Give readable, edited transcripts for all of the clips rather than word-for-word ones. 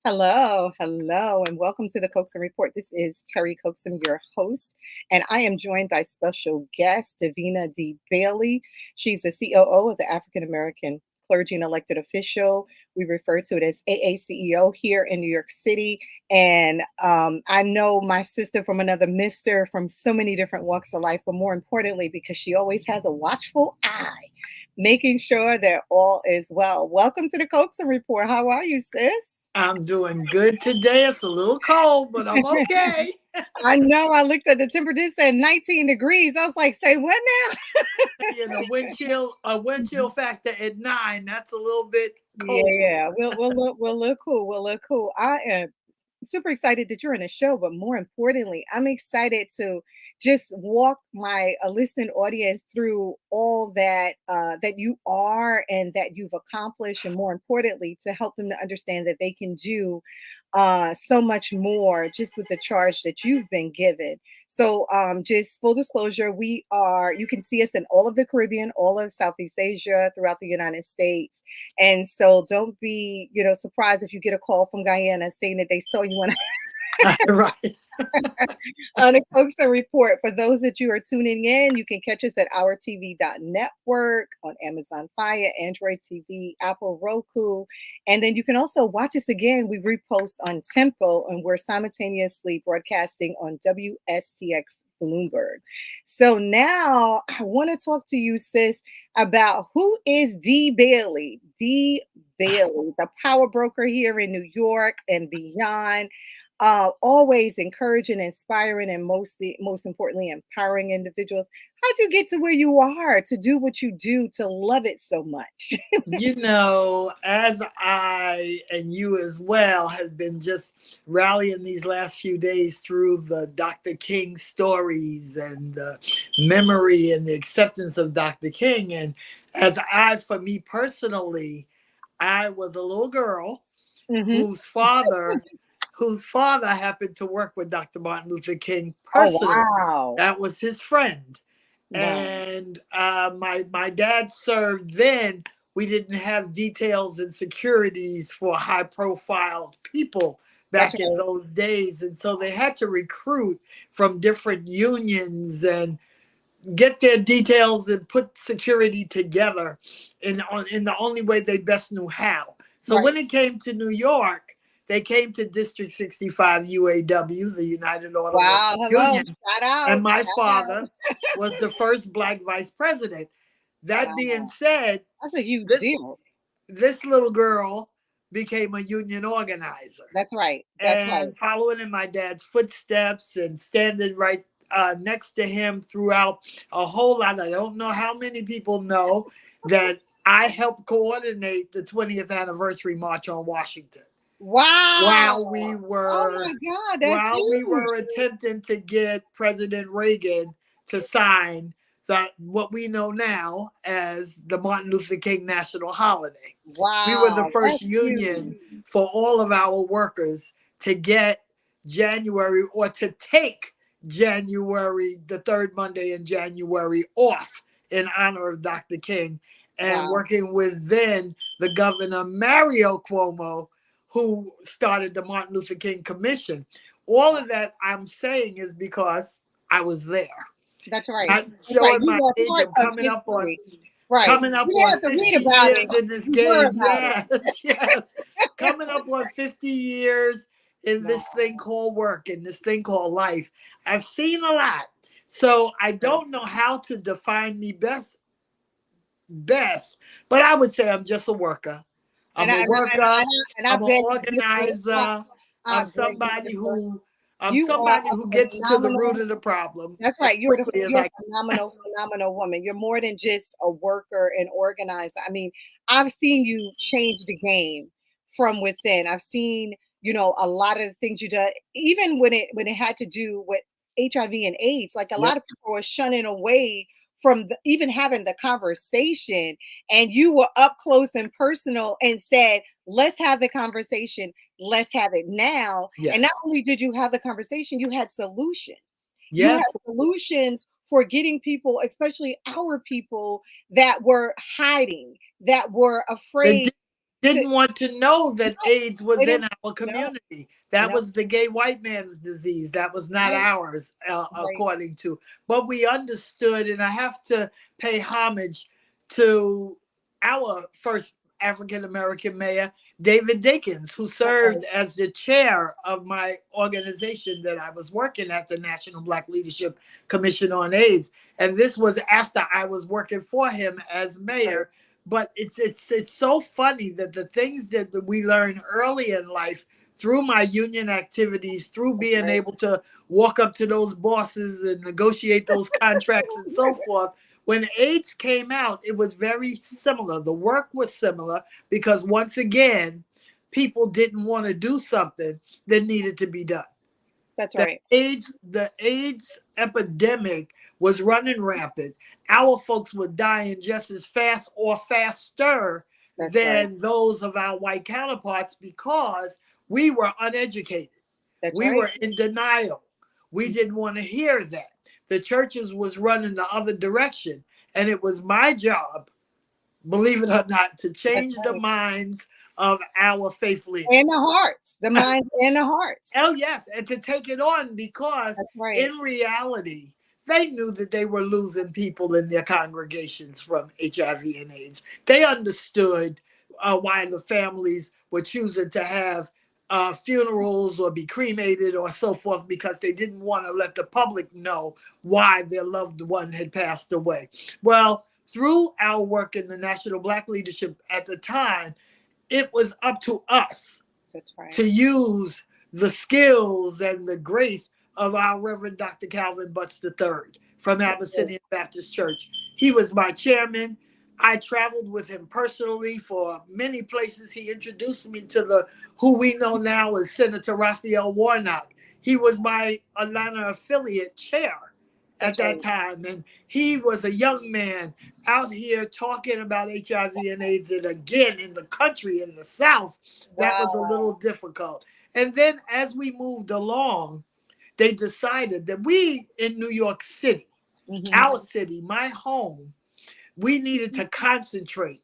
Hello, and welcome to the Coaxum Report. This is Terry Coaxum, your host, and I am joined by special guest Davina D. Bailey. She's the COO of the African American Clergy and Elected Official. We refer to it as AACEO here in New York City. And I know my sister from another mister from so many different walks of life, but more importantly, because she always has a watchful eye, making sure that all is well. Welcome to the Coaxum Report. How are you, sis? I'm doing good today. It's a little cold, but I'm okay. I know. I looked at the temperature, it said 19 degrees. I was like, say what now? A wind chill factor at 9. That's a little bit cold. Yeah, we'll look cool. We'll look cool. I am super excited that you're in the show, but more importantly, I'm excited to just walk my listening audience through all that that you are and that you've accomplished, and more importantly, to help them to understand that they can do so much more just with the charge that you've been given. So, just full disclosure, you can see us in all of the Caribbean, all of Southeast Asia, throughout the United States. And so don't be, surprised if you get a call from Guyana saying that they saw you on Right. on a Coaxum Report. For those that you are tuning in, you can catch us at ourtv.network, on Amazon Fire, Android TV, Apple, Roku. And then you can also watch us again. We repost on Tempo, and we're simultaneously broadcasting on WSTX Bloomberg. So now I want to talk to you, sis, about who is Dee Bailey. Dee Bailey, the power broker here in New York and beyond, always encouraging, inspiring, and most importantly, empowering individuals. How'd you get to where you are to do what you do, to love it so much? As I and you as well have been just rallying these last few days through the Dr. King stories and the memory and the acceptance of Dr. King. And for me personally, I was a little girl Hmm. whose father happened to work with Dr. Martin Luther King Oh, personally. wow. That was his friend. Wow. And my dad served then. We didn't have details and securities for high profile people That's back in right. those days. And so they had to recruit from different unions and get their details and put security together in the only way they best knew how. So Right. when it came to New York, they came to District 65 UAW, the United Auto Wow. Workers Hello. Union, Shout and out. my Shout father out. was the first black vice president. That being Wow. said, That's a huge this deal. this little girl became a union organizer, That's right. That's right. and following in my dad's footsteps and standing right next to him throughout a whole lot. I don't know how many people know that I helped coordinate the 20th anniversary March on Washington Wow. while we Oh were my God. That's while we huge. were attempting to get President Reagan to sign what we know now as the Martin Luther King national holiday. We were the Wow. first That's huge. union for all of our workers to get January, or to take January, the third Monday in January, off in honor of Dr. King, and Wow. working with then the governor Mario Cuomo, who started the Martin Luther King Commission. All of that I'm saying is because I was there. That's right. Not That's right. showing You my were age. part I'm of history. Right. coming up You didn't on have to read 50 about it. years in this You were game. about it. Yes, yes. Coming up on 50 years in this Wow. thing called work, in this thing called life. I've seen a lot. So I don't know how to define me best, but I would say I'm just a worker. And I'm I a and I, and I, worker. and I I'm an beg to differ. organizer. I I'm beg to somebody differ. who I'm You are somebody who a gets to the root phenomenal. of the problem That's as right. quickly as You're I a phenomenal woman. You're more than just a worker and organizer. I mean, I've seen you change the game from within. I've seen, a lot of the things you do, even when it had to do with HIV and AIDS. Like, a can. lot of people were shunning away from even having the conversation, and you were up close and personal and said, "Let's have the conversation. Let's have it now." And not Yes. only did you have the conversation, you had solutions. You Yes. have solutions for getting people, especially our people, that were hiding, that were The afraid. to didn't want to know that no, AIDS was they in didn't. our No, community. That no, was the gay white man's disease. That was not right, ours, right. according to. But we understood, and I have to pay homage to our first African American mayor, David Dinkins, who That's served right. as the chair of my organization that I was working at, the National Black Leadership Commission on AIDS. And this was after I was working for him as Right. mayor. But it's so funny that the things that we learn early in life through my union activities, through That's being right. able to walk up to those bosses and negotiate those contracts and so forth. When AIDS came out, it was very similar. The work was similar because once again, people didn't want to do something that needed to be done. That's The right. AIDS epidemic was running rampant. Our folks were dying just as fast or faster That's right. than those of our white counterparts because we were uneducated. That's We right. were in denial. We didn't want to hear that. The churches was running the other direction. And it was my job, believe it or not, to That's change the right. minds of our faith And leaders. the hearts, the minds and the hearts. Oh, yes, and to take it on because That's right. in reality, they knew that they were losing people in their congregations from HIV and AIDS. They understood why the families were choosing to have funerals or be cremated or so forth because they didn't want to let the public know why their loved one had passed away. Well, through our work in the National Black Leadership at the time, it was up to us That's right. to use the skills and the grace of our Reverend Dr. Calvin Butts III from That's right. Abyssinian Baptist Church. He was my chairman. I traveled with him personally for many places. He introduced me to the who we know now as Senator Raphael Warnock. He was my Atlanta affiliate chair at That's right. that time, and he was a young man out here talking about HIV and AIDS, and again in the country in the South, that was a Wow. little difficult. And then as we moved along, they decided that we in New York City, Hmm. our city, my home, we needed to concentrate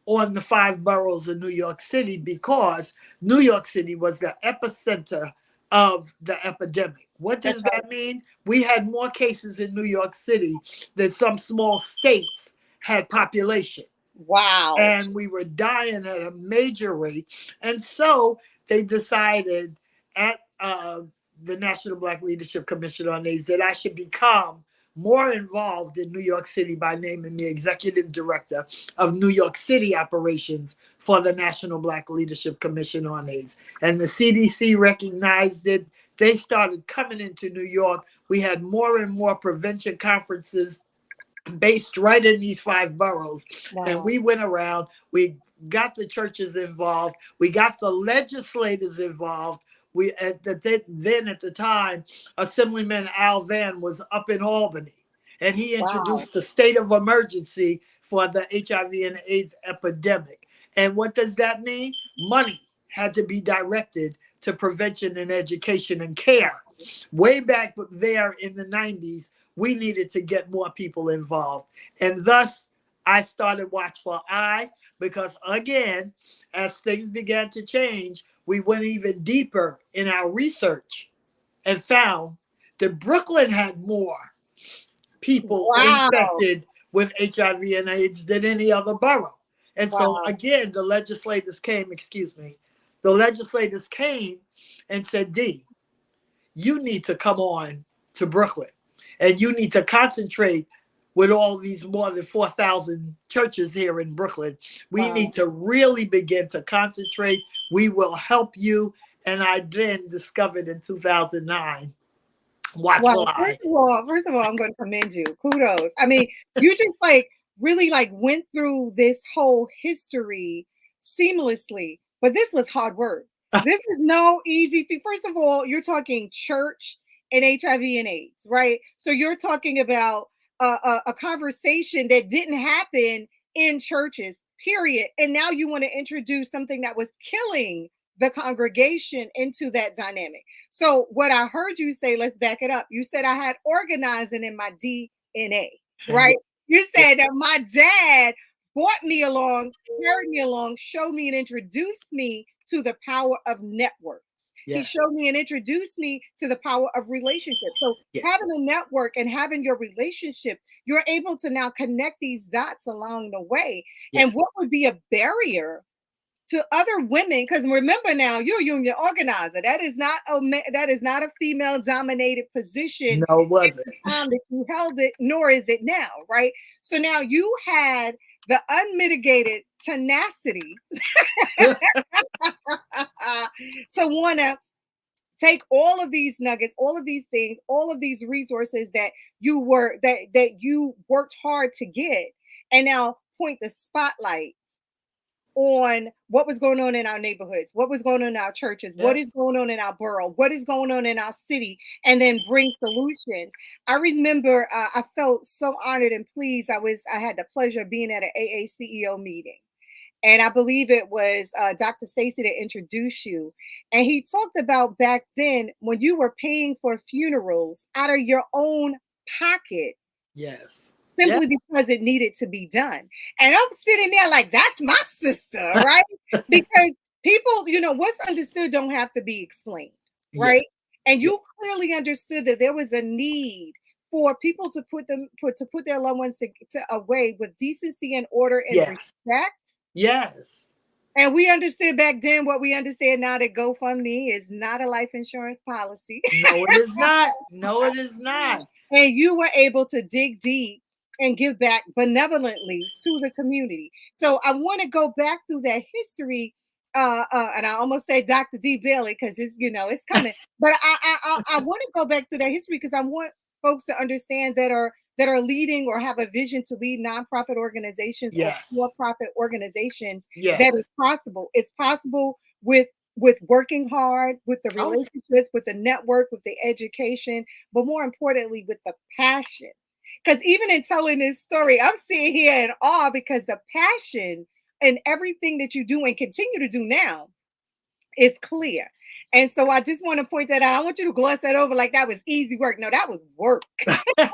on the five boroughs of New York City because New York City was the epicenter of the epidemic. What That's does right. that mean? We had more cases in New York City than some small states had population, Wow. and we were dying at a major rate. And so they decided at the National Black Leadership Commission on AIDS that I should become more involved in New York City by naming me executive director of New York City operations for the National Black Leadership Commission on AIDS. And the CDC recognized it. They started coming into New York. We had more and more prevention conferences based right in these five boroughs. And Wow. we went around, we got the churches involved, we got the legislators involved. We then at the time, Assemblyman Al Van was up in Albany, and he Wow. introduced the state of emergency for the HIV and AIDS epidemic. And what does that mean? Money had to be directed to prevention and education and care. Way back there in the 90s, we needed to get more people involved. And thus, I started Watchful Eye because, again, as things began to change, we went even deeper in our research and found that Brooklyn had more people Wow. infected with HIV and AIDS than any other borough. And so, Wow. again, the legislators came, excuse me, the legislators came and said, D, you need to come on to Brooklyn and you need to concentrate with all these more than 4,000 churches here in Brooklyn. We need Wow. to really begin to concentrate. We will help you. And I then discovered in 2009, Wow. Watchful Eye. First of all, I'm going to commend you. Kudos. I mean, you just like really like went through this whole history seamlessly, but this was hard work. This is no easy feat. First of all, you're talking church and HIV and AIDS, right? So you're talking about a conversation that didn't happen in churches, period. And now you want to introduce something that was killing the congregation into that dynamic. So what I heard you say, let's back it up. You said I had organizing in my DNA, right? Yeah, You yeah, said that my dad brought me along, carried me along, showed me and introduced me to the power of networks. He Yes. showed me and introduced me to the power of relationships. So Yes. having a network and having your relationship, you're able to now connect these dots along the way. And Yes. what would be a barrier to other women? Because remember now, you're a union organizer. That is not a female dominated position No, it at wasn't. the time that you held it, nor is it now, right? So now you had the unmitigated tenacity to want to take all of these nuggets, all of these things, all of these resources that you worked hard to get, and now point the spotlight on what was going on in our neighborhoods, what was going on in our churches, what is Yes. going on in our borough, what is going on in our city, and then bring solutions. I remember I felt so honored and pleased. I had the pleasure of being at an AACEO meeting. And I believe it was Dr. Stacy that introduced you. And he talked about back then when you were paying for funerals out of your own pocket Yes. Yeah. simply because it needed to be done. And I'm sitting there like, that's my sister, right? Because people, what's understood don't have to be explained, Yes. right? And Yes. you clearly understood that there was a need for people to put their loved ones away with decency and order and Yes. respect. Yes. And we understood back then what we understand now, that GoFundMe is not a life insurance policy. No, it is not. No, it is not. And you were able to dig deep and give back benevolently to the community. So I want to go back through that history. And I almost say Dr. D. Bailey because it's coming. But I want to go back through that history because I want folks to understand that are leading or have a vision to lead nonprofit organizations or Yes. for-profit organizations, that is Yes. possible. It's possible with working hard, with the Oh, relationships, with the network, with the education, but more importantly, with the passion. Because even in telling this story, I'm sitting here in awe because the passion and everything that you do and continue to do now is clear. And so I just want to point that out. I want you to gloss that over like that was easy work. No, that was work. I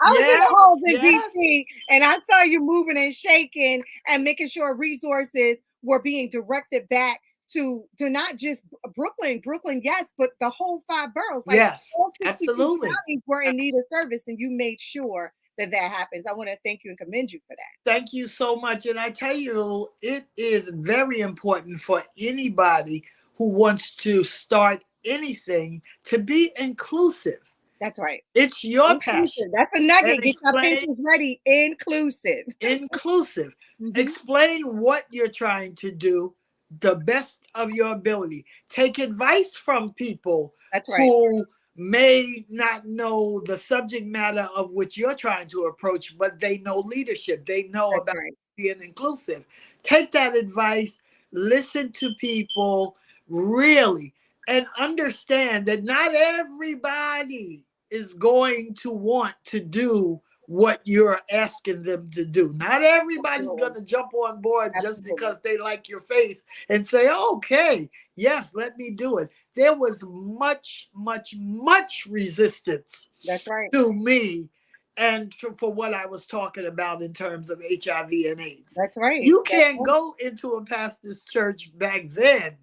was in the yes. halls in Yes. DC and I saw you moving and shaking and making sure resources were being directed back to not just Brooklyn, yes, but the whole five boroughs. Like Yes. all 52 Absolutely. counties were in need of service, and you made sure that happens. I want to thank you and commend you for that. Thank you so much. And I tell you, it is very important for anybody who wants to start anything to be inclusive. That's right. It's your passion. Inclusive. That's a And nugget. Get your explain pencils ready. Inclusive. inclusive. Mhm. Explain what you're trying to do the best of your ability. Take advice from people That's right. who may not know the subject matter of which you're trying to approach, but they know leadership. They know That's about right. being inclusive. Take that advice, listen to people really, and understand that not everybody is going to want to do what you're asking them to do. Not everybody's going Absolutely. to jump on board just Absolutely. because they like your face and say, okay, yes, let me do it. There was much, much, much resistance That's right. to me and for what I was talking about in terms of HIV and AIDS. That's right. You That's can't right. go into a pastor's church back then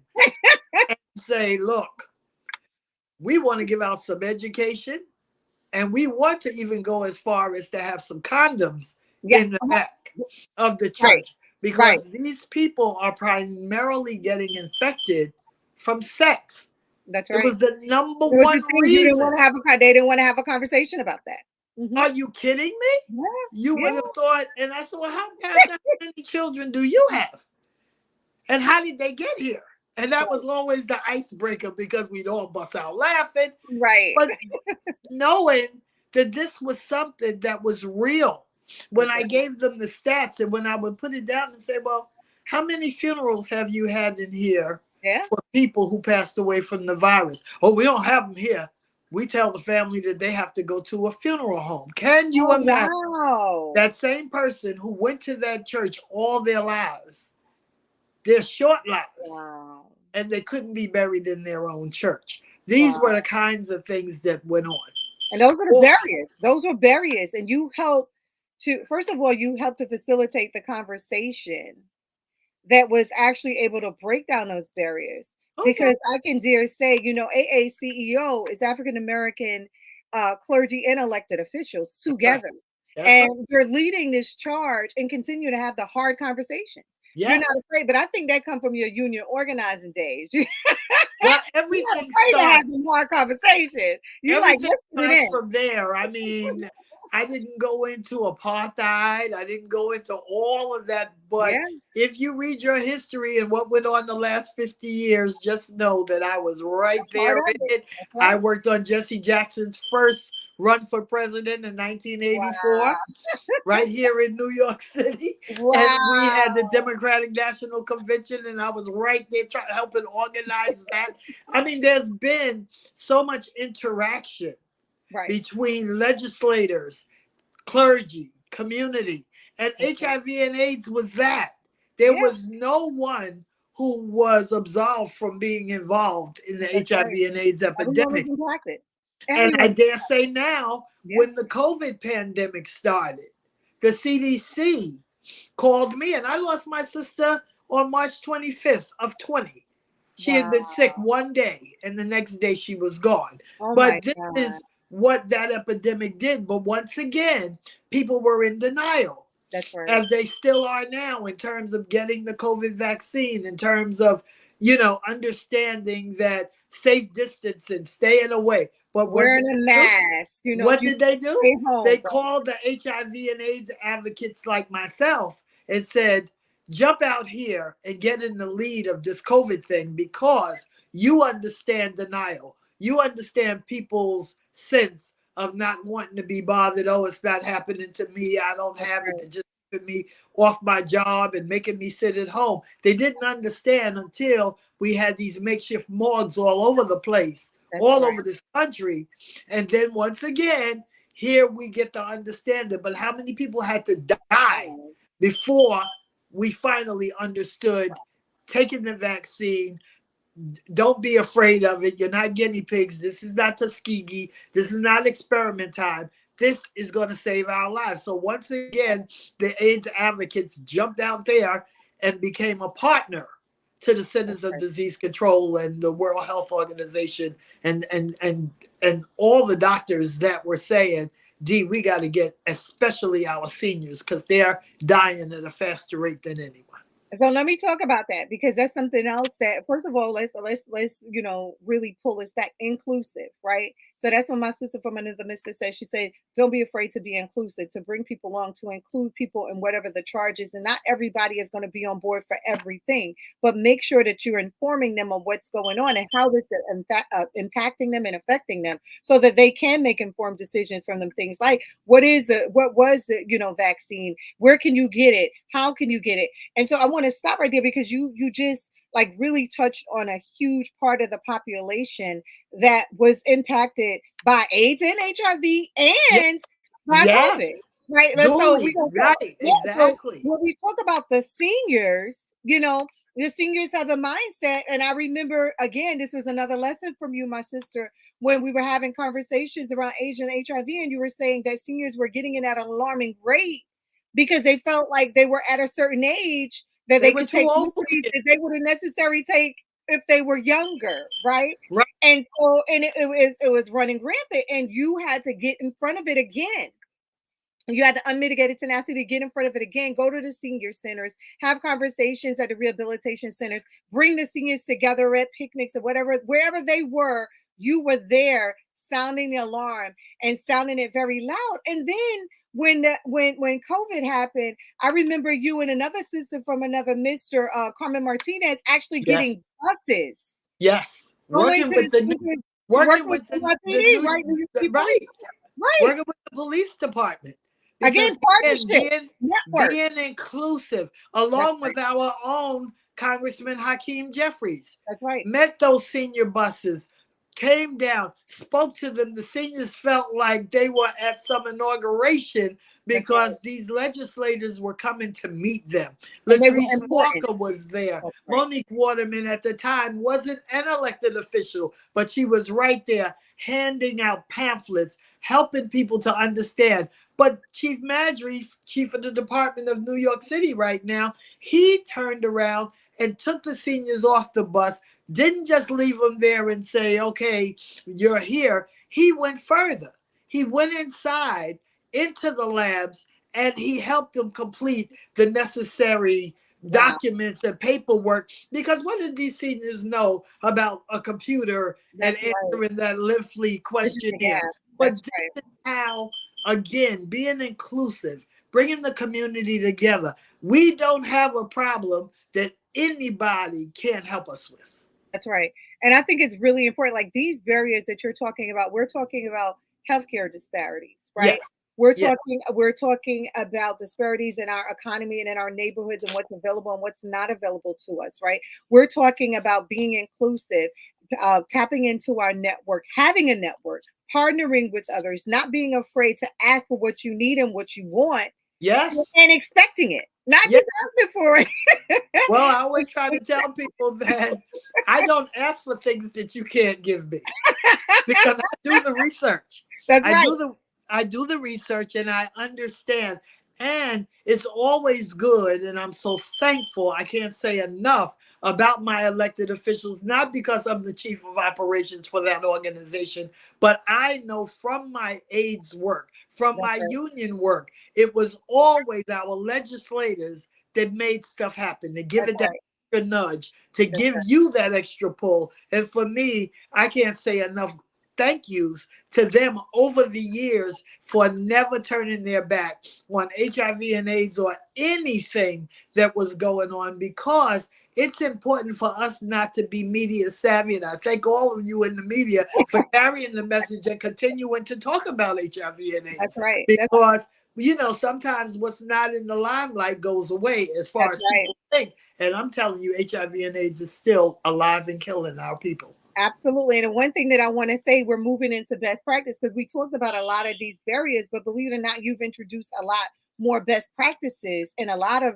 and say, look, we want to give out some education and we want to even go as far as to have some condoms Yeah. in the back of the Right. church Right. because these people are primarily getting infected from sex. That's It right. was the number It was one the thing you didn't reason. want to have they didn't want to have a conversation about that. Are you kidding me? Yeah. You Yeah. would have thought, and I said, well, how many children do you have? And how did they get here? And that was always the icebreaker because we'd all bust out laughing. Right. But knowing that this was something that was real, when That's I right. gave them the stats and when I would put it down and say, well, how many funerals have you had in here Yeah. for people who passed away from the virus? Oh, we don't have them here. We tell the family that they have to go to a funeral home. Can you Oh imagine wow. that same person who went to that church all their lives, their short lives, Wow. and they couldn't be buried in their own church? These Wow. were the kinds of things that went on. And those are the Or, barriers. Those were barriers. And you help to, first of all, you helped to facilitate the conversation that was actually able to break down those barriers. Oh yeah, Because I can dare say, AACEO is African American clergy and elected officials that's right. together. That's right. And you're leading this charge and continue to have the hard conversations. You're not Yes. afraid, but I think that come from your union organizing days. You're Well, not everything afraid to have them starts. hard conversations. You like, Everything let's put it starts in. from there. I mean, I didn't go into apartheid. I didn't go into all of that. But Yeah, if you read your history and what went on the last 50 years, just know that I was right part there of in it. it. That's I right. worked on Jesse Jackson's first run for president in Wow. 1984, right here in New York City. And we had the Wow. Democratic National Convention, and I was right there trying helping organize that. I mean, there's been so much interaction Right. between legislators, clergy, community, and That's right. HIV and AIDS was that. There Yeah, was no one who was absolved from being involved in the that's right. HIV and AIDS Everyone was epidemic. impacted. And I Everyone. dare say now, Yeah. when the COVID pandemic started, the CDC called me, and I lost my sister on March 25th of 20. She had Wow. been sick one day, and the next day she was gone. Oh my But this God. is what that epidemic did. But once again, people were in denial, That's right. as they still are now, in terms of getting the COVID vaccine, in terms of, understanding that safe distancing, staying away. But what did Wearing a they do? mask. If What you did they do? stay home, They but called the HIV and AIDS advocates like myself and said, jump out here and get in the lead of this COVID thing, because you understand denial. You understand people's sense of not wanting to be bothered. Oh, it's not happening to me. I don't that's have it. right. They're just keeping me off my job and making me sit at home. They didn't understand until we had these makeshift morgues all over the place, That's all right. over this country. And then once again, here we get to understand it. But how many people had to die Right. before we finally understood taking the vaccine? Don't be afraid of it. You're not guinea pigs. This is not Tuskegee. This is not experiment time. This is going to save our lives. So once again, the AIDS advocates jumped out there and became a partner to the That's Centers of right. Disease Control and the World Health Organization, and all the doctors that were saying, "D, we got to get especially our seniors, because they're dying at a faster rate than anyone." So let me talk about that, because that's something else that, first of all, let's really pull this back. Inclusive, right? So that's what my sister from another mister said. She said, "Don't be afraid to be inclusive, to bring people along, to include people in whatever the charge is, and not everybody is going to be on board for everything, but make sure that you're informing them of what's going on and how this is impacting them and affecting them, so that they can make informed decisions from them. Things like what was the vaccine, where can you get it, how can you get it." And so I want to stop right there, because you just like really touched on a huge part of the population that was impacted by AIDS and HIV Yeah. and by COVID. Yes. Right. So we Duly. gonna talk, Right. yeah. So Exactly. when we talk about the seniors, the seniors have a mindset. And I remember, again, this was another lesson from you, my sister, when we were having conversations around AIDS and HIV, and you were saying that seniors were getting it at an alarming rate because they felt like they were at a certain age that They they were could too take old to liberties get that they wouldn't necessarily take if they were younger, right? right. And so, and it was running rampant, and you had to get in front of it again. You had the unmitigated tenacity to get in front of it again, go to the senior centers, have conversations at the rehabilitation centers, bring the seniors together at picnics or whatever, wherever they were, you were there sounding the alarm and sounding it very loud. And then when COVID happened, I remember you and another sister from another Mr. Carmen Martinez actually Yes. getting buses, Yes. going Working to with the the new, seniors, working working with with the NYPD, new, right? New York City right. Police. Right. Working with the police department. Again, Because again, partnership, being network. inclusive, That's along right. with our own Congressman Hakeem Jeffries, That's right. met those senior buses, came down, spoke to them. The seniors felt like they were at some inauguration, That's right. because these legislators were coming to meet them. And they were Latrice important. Walker was there. That's right. Monique Waterman at the time wasn't an elected official, but she was right there handing out pamphlets, helping people to understand. But Chief Madry, chief of the Department of New York City right now, he turned around and took the seniors off the bus, didn't just leave them there and say, okay, you're here. He went further. He went inside into the labs and he helped them complete the necessary documents and paperwork, because what did these seniors know about a computer and answering that lengthy questionnaire? But this is how, again, being inclusive, bringing the community together, we don't have a problem that anybody can't help us with. That's right. And I think it's really important, like these barriers that you're talking about, we're talking about healthcare disparities, right? Yes. We're talking about disparities in our economy and in our neighborhoods and what's available and what's not available to us, right? We're talking about being inclusive, tapping into our network, having a network, partnering with others, not being afraid to ask for what you need and what you want. Yes. And expecting it, not just asking for it. Well, I always try to tell people that I don't ask for things that you can't give me, because I do the research. That's right. I do the research and I understand. And it's always good. And I'm so thankful. I can't say enough about my elected officials, not because I'm the chief of operations for that organization, but I know from my aides work, from my union work, it was always our legislators that made stuff happen, to give it that extra nudge, to give you that extra pull. And for me, I can't say enough thank yous to them over the years for never turning their back on HIV and AIDS or anything that was going on, because it's important for us not to be media savvy. And I thank all of you in the media for carrying the message and continuing to talk about HIV and AIDS. That's right. Because you know, sometimes what's not in the limelight goes away as far as people think. And I'm telling you, HIV and AIDS is still alive and killing our people. Absolutely. And one thing that I want to say, we're moving into best practice, because we talked about a lot of these barriers, but believe it or not, you've introduced a lot more best practices and a lot of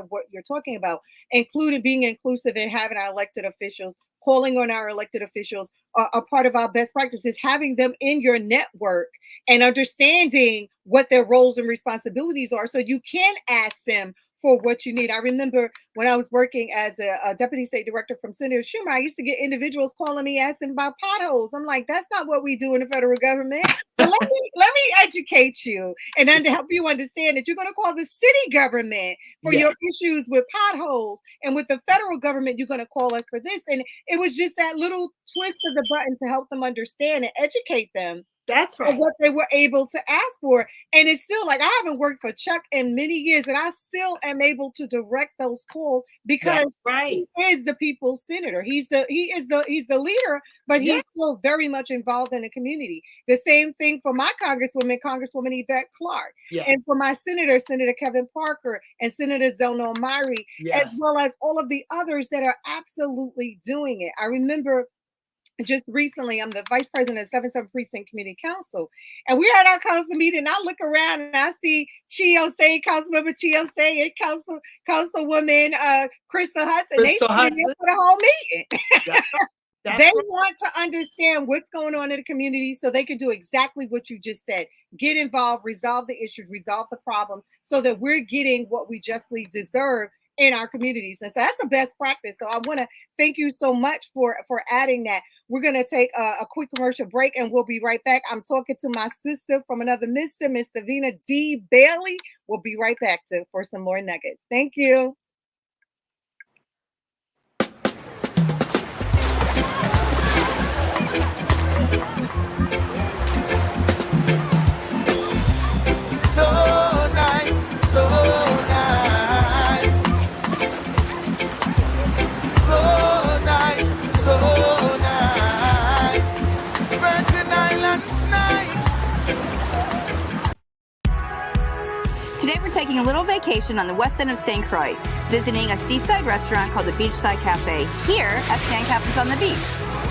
what you're talking about, including being inclusive and having our elected officials, calling on our elected officials. A part of our best practices, having them in your network and understanding what their roles and responsibilities are, so you can ask them for what you need. I remember when I was working as a deputy state director from Senator Schumer, I used to get individuals calling me asking about potholes. I'm like, that's not what we do in the federal government. So let me educate you and then to help you understand that you're going to call the city government for your issues with potholes, and with the federal government, you're going to call us for this. And it was just that little twist of the button to help them understand and educate them. That's right. What they were able to ask for. And it's still like, I haven't worked for Chuck in many years, and I still am able to direct those calls, because he is the people's senator. He's the leader, but he's still very much involved in the community. The same thing for my Congresswoman Yvette Clarke, and for my Senator Kevin Parker, and Senator Zelno Myrie, as well as all of the others that are absolutely doing it. I remember just recently, I'm the vice president of 77th Precinct Community Council, and we're at our council meeting, and I look around and I see Chiosei, Councilmember Chiosei, and Councilwoman Krista Hudson. They sitting there for the whole meeting. They want to understand what's going on in the community so they can do exactly what you just said. Get involved, resolve the issues, resolve the problem, so that we're getting what we justly deserve in our communities. And so that's the best practice. So I want to thank you so much for adding that. We're going to take a quick commercial break, and we'll be right back. I'm talking to my sister from another mister, Miss Davina D. Bailey. We'll be right back for some more nuggets. Thank you. Today we're taking a little vacation on the west end of St. Croix, visiting a seaside restaurant called the Beachside Cafe here at Sandcastles on the Beach.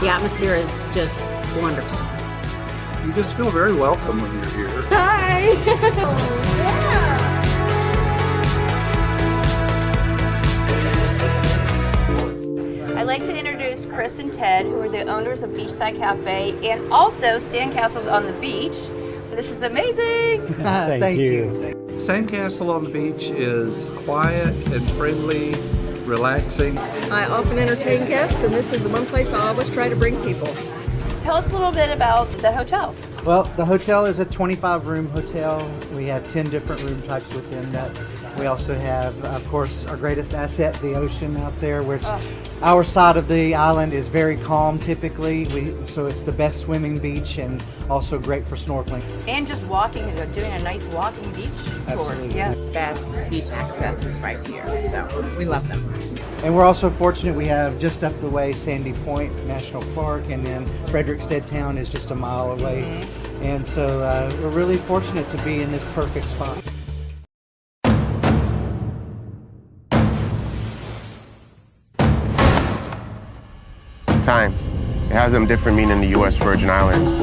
The atmosphere is just wonderful. You just feel very welcome when you're here. Hi! I'd like to introduce Chris and Ted, who are the owners of Beachside Cafe and also Sandcastles on the Beach. This is amazing. Thank you. Sandcastle on the Beach is quiet and friendly, relaxing. I often entertain guests, and this is the one place I always try to bring people. Tell us a little bit about the hotel. Well, the hotel is a 25-room hotel. We have 10 different room types within that. We also have, of course, our greatest asset, the ocean out there, which our side of the island is very calm typically. So it's the best swimming beach and also great for snorkeling. And just walking and doing a nice walking beach tour. Absolutely. Yeah. Best beach access is right here, so we love them. And we're also fortunate we have just up the way Sandy Point National Park, and then Frederickstead Town is just a mile away. Mm-hmm. And so we're really fortunate to be in this perfect spot. Time. It has a different meaning in the U.S. Virgin Islands.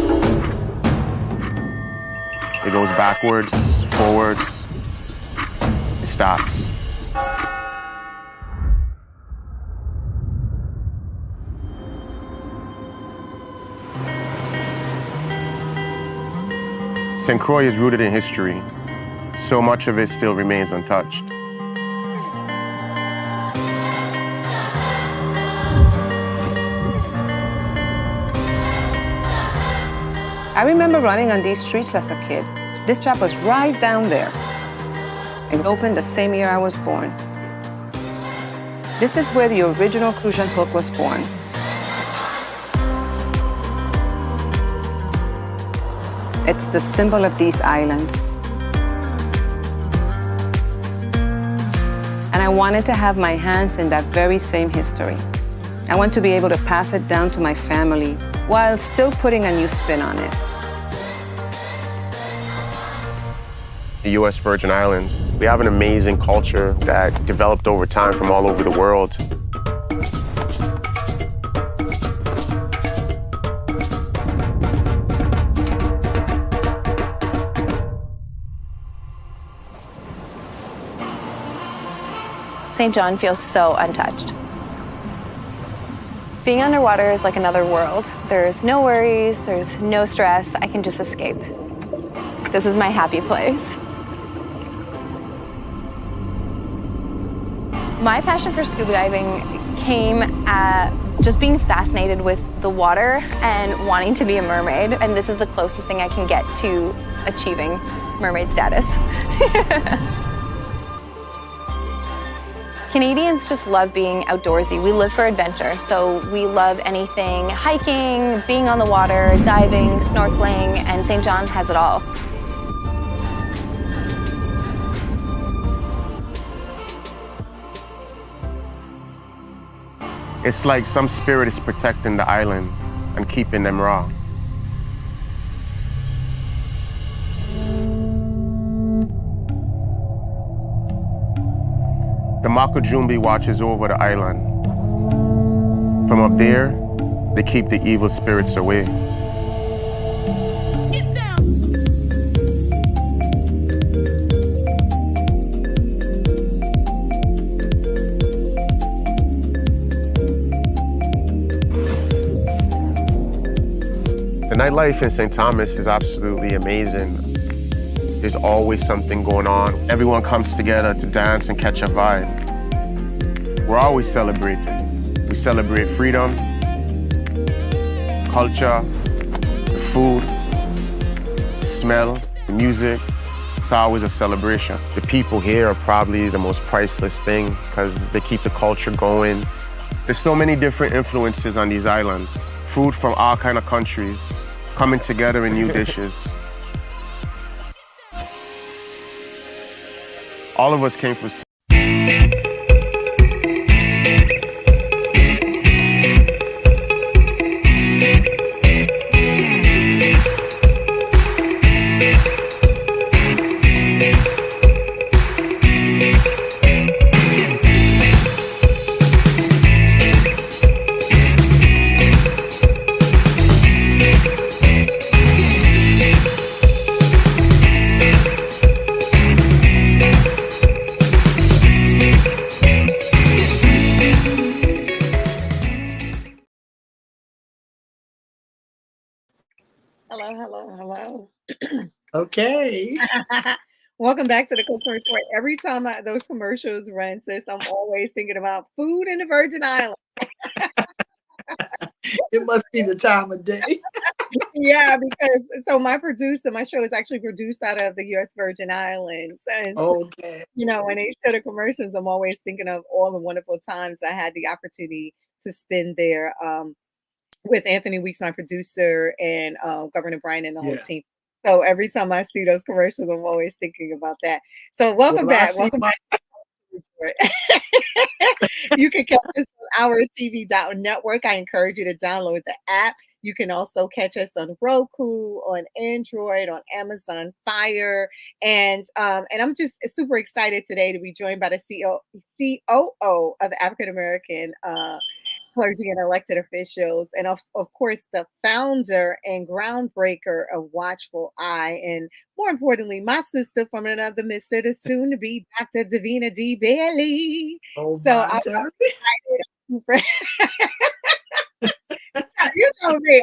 It goes backwards, forwards, it stops. St. Croix is rooted in history. So much of it still remains untouched. I remember running on these streets as a kid. This shop was right down there. It opened the same year I was born. This is where the original Crucian hook was born. It's the symbol of these islands. And I wanted to have my hands in that very same history. I want to be able to pass it down to my family while still putting a new spin on it. The U.S. Virgin Islands, we have an amazing culture that developed over time from all over the world. St. John feels so untouched. Being underwater is like another world. There's no worries, there's no stress. I can just escape. This is my happy place. My passion for scuba diving came at just being fascinated with the water and wanting to be a mermaid. And this is the closest thing I can get to achieving mermaid status. Canadians just love being outdoorsy. We live for adventure, so we love anything hiking, being on the water, diving, snorkeling, and St. John has it all. It's like some spirit is protecting the island and keeping them raw. The Makujumbi watches over the island. From up there, they keep the evil spirits away. The nightlife in St. Thomas is absolutely amazing. There's always something going on. Everyone comes together to dance and catch a vibe. We're always celebrating. We celebrate freedom, culture, the food, the smell, the music. It's always a celebration. The people here are probably the most priceless thing because they keep the culture going. There's so many different influences on these islands. Food from all kinds of countries coming together in new dishes. All of us came from Hello, hello, Okay. hello. Welcome back to the Coaxum Report. Every time those commercials run, sis, I'm always thinking about food in the Virgin Islands. It must be the time of day. Yeah, because so my show is actually produced out of the U.S. Virgin Islands, and Okay. when they show the commercials, I'm always thinking of all the wonderful times I had the opportunity to spend there with Anthony Weeks, my producer, and Governor Brian and the whole Yes. team. So every time I see those commercials, I'm always thinking about that. So welcome Well, I back. see Welcome my back. You can catch us on OurTV.network. I encourage you to download the app. You can also catch us on Roku, on Android, on Amazon Fire, and I'm just super excited today to be joined by the COO of the African American clergy and elected officials, and of course the founder and groundbreaker of Watchful Eye, and more importantly, my sister from another mister, the soon to be Dr. Davina D. Bailey. oh So my I'm turn. super. You know me.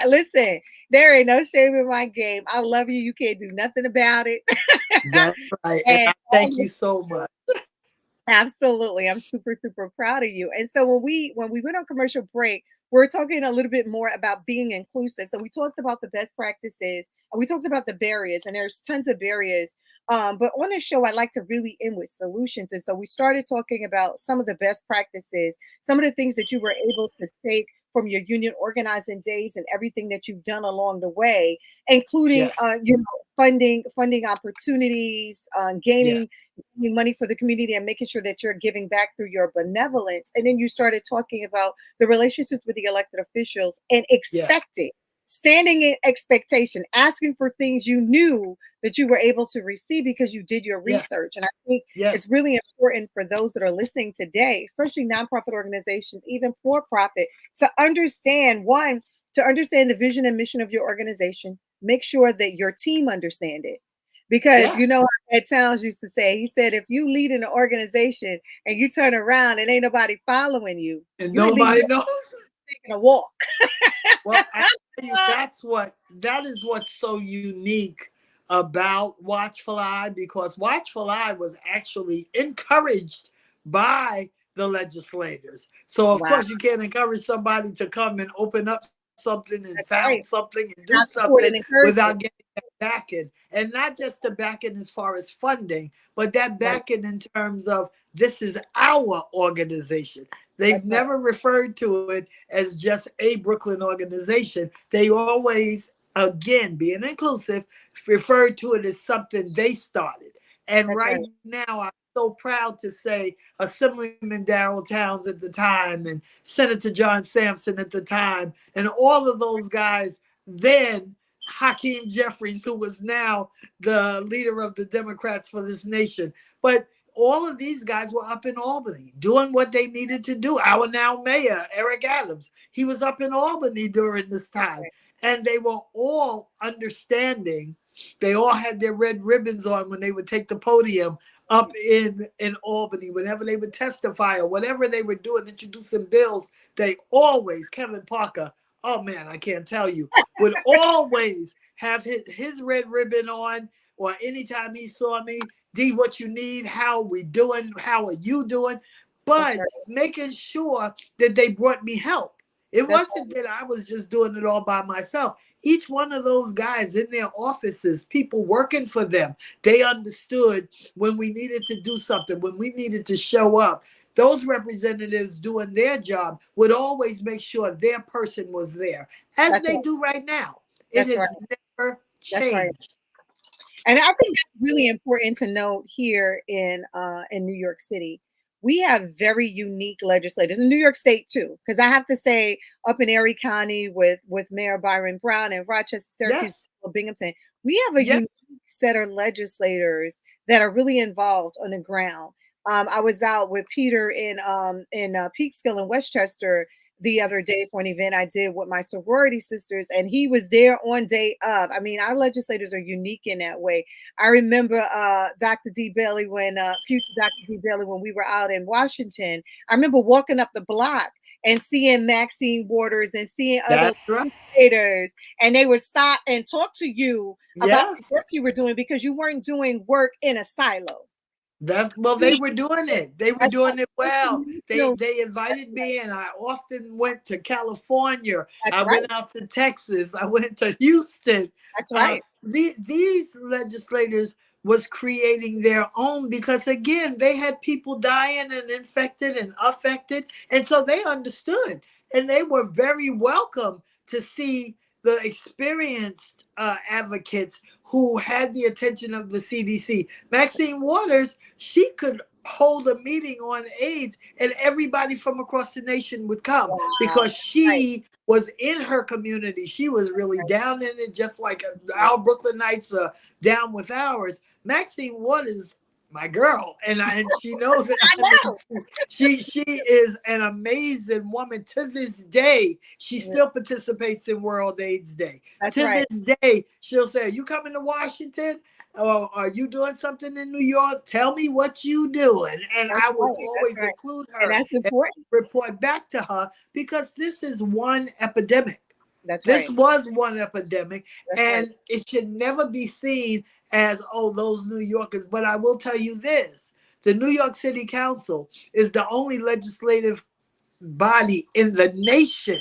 Listen. There ain't no shame in my game. I love you. You can't do nothing about it. That's right. And And I thank you so much. absolutely. I'm super, super proud of you. And so when we went on commercial break, we're talking a little bit more about being inclusive. So we talked about the best practices and we talked about the barriers, and there's tons of barriers. But on this show, I like to really end with solutions. And so we started talking about some of the best practices, some of the things that you were able to take from your union organizing days and everything that you've done along the way, including Yes. funding opportunities, Yes. gaining money for the community and making sure that you're giving back through your benevolence. And then you started talking about the relationships with the elected officials and Yes. expecting, standing in expectation, asking for things you knew that you were able to receive because you did your Yes. research. And I think Yes. it's really important for those that are listening today, especially nonprofit organizations, even for profit, to understand to understand the vision and mission of your organization. Make sure that your team understand it. Because Yes. how Ed Towns used to say, he said, if you lead an organization and you turn around and ain't nobody following you, And you're leading, nobody knows. taking a walk. Well, I tell you, that is what's so unique about Watchful Eye, because Watchful Eye was actually encouraged by the legislators. So of Wow, course you can't encourage somebody to come and open up something and that's found right. something and do Not support something and encouragement. without getting that backing. And not just the backing as far as funding, but that Right. backing in terms of this is our organization. They've That's right. never referred to it as just a Brooklyn organization. They always, again, being inclusive, referred to it as something they started. And That's right. right now, I'm so proud to say Assemblyman Darrell Towns at the time and Senator John Sampson at the time and all of those guys then, Hakeem Jeffries, who was now the leader of the Democrats for this nation. But all of these guys were up in Albany doing what they needed to do. Our now mayor, Eric Adams, he was up in Albany during this time. And they were all understanding. They all had their red ribbons on when they would take the podium up in Albany, whenever they would testify or whatever they were doing, introducing bills. They always, Kevin Parker, oh man, I can't tell you, would always have his red ribbon on, or anytime he saw me, D, what you need, how we doing, how are you doing? That's But right. making sure that they brought me help. It That's wasn't that I was just doing it all by myself. Each one of those guys in their offices, people working for them, they understood when we needed to do something, when we needed to show up. Those representatives doing their job would always make sure their person was there, as That's they right. do right now. It That's has right. never That's right. changed. And I think that's really important to note here in New York City. We have very unique legislators in New York State too, because I have to say, up in Erie County with Mayor Byron Brown and Rochester, Syracuse, Yes. Binghamton, we have a Yes. unique set of legislators that are really involved on the ground. I was out with Peter in Peekskill in Westchester the other day for an event I did with my sorority sisters, and he was there on day of. I mean, our legislators are unique in that way. I remember Dr. D. Bailey future Dr. D. Bailey, when we were out in Washington. I remember walking up the block and seeing Maxine Waters and seeing other That's right. legislators, and they would stop and talk to you about the Yes. work you were doing because you weren't doing work in a silo. They were doing it. They were That's doing it right. well. No, They invited me, and I often went to California. that's I right. went out to Texas. I went to Houston. That's right. These legislators was creating their own because again, they had people dying and infected and affected, and so they understood, and they were very welcome to see the experienced advocates who had the attention of the CDC. Maxine Waters, she could hold a meeting on AIDS and everybody from across the nation would come because she was in her community. She was really down in it, just like our Brooklynites are down with ours. Maxine Waters, my girl, and she knows that. I mean, she is an amazing woman. To this day, she still participates in World AIDS Day. This day, she'll say, "You coming to Washington? Or are you doing something in New York? Tell me what you doing." And I would always include her and that's important. report back to her because this is one epidemic. This was one epidemic, and it should never be seen as, oh, those New Yorkers. But I will tell you this: the New York City Council is the only legislative body in the nation